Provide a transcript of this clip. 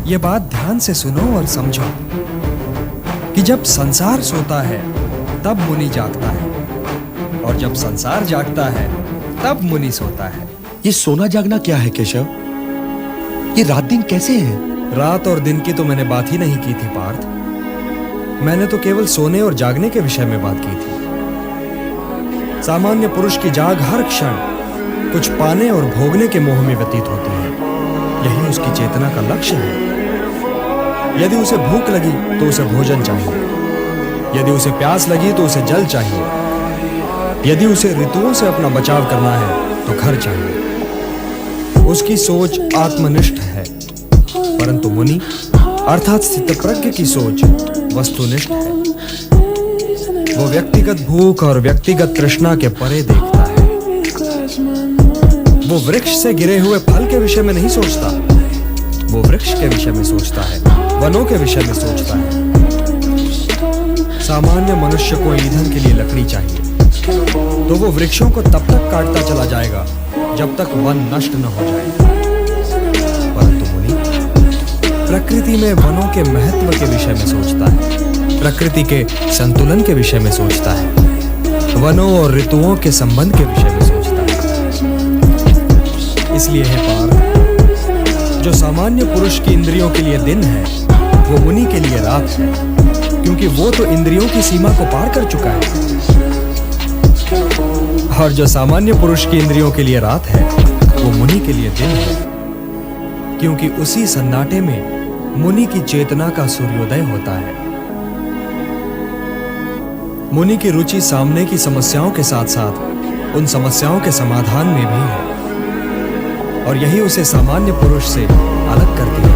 ये बात ध्यान से सुनो और समझो कि जब संसार सोता है तब मुनि जागता है, और जब संसार जागता है तब मुनि सोता है। ये सोना जागना क्या है केशव? ये रात दिन कैसे है? रात और दिन की तो मैंने बात ही नहीं की थी पार्थ। मैंने तो केवल सोने और जागने के विषय में बात की थी। सामान्य पुरुष की जाग हर क्षण कुछ पाने और भोगने के मोह में व्यतीत होती है। यही उसकी चेतना का लक्ष्य है। यदि उसे भूख लगी तो उसे भोजन चाहिए, यदि उसे प्यास लगी तो उसे जल चाहिए, यदि उसे ऋतुओं से अपना बचाव करना है तो घर चाहिए। उसकी सोच आत्मनिष्ठ है, परंतु मुनि अर्थात स्थितप्रज्ञ की सोच वस्तुनिष्ठ है। वो व्यक्तिगत भूख और व्यक्तिगत तृष्णा के परे देखता है। वो वृक्ष से गिरे हुए फल के विषय में नहीं सोचता, वो वृक्ष के विषय में सोचता है, वनों के विषय में सोचता है। सामान्य मनुष्य को ईंधन के लिए लकड़ी चाहिए, तो वो वृक्षों को तब तक काटता चला जाएगा जब तक वन नष्ट न हो जाए। परंतु मुनि प्रकृति में वनों के महत्व के विषय में सोचता है, प्रकृति के संतुलन के विषय में सोचता है, वनों और ऋतुओं के संबंध के विषय में सोचता है। इसलिए है पार्थ, जो सामान्य पुरुष की इंद्रियों के लिए दिन है वो मुनि के लिए रात है, क्योंकि वो तो इंद्रियों की सीमा को पार कर चुका है। और जो सामान्य पुरुष की इंद्रियों के लिए रात है वो मुनि के लिए दिन है, क्योंकि उसी सन्नाटे में मुनि की चेतना का सूर्योदय होता है। मुनि की रुचि सामने की समस्याओं के साथ साथ उन समस्याओं के समाधान में भी है, और यही उसे सामान्य पुरुष से अलग करती है।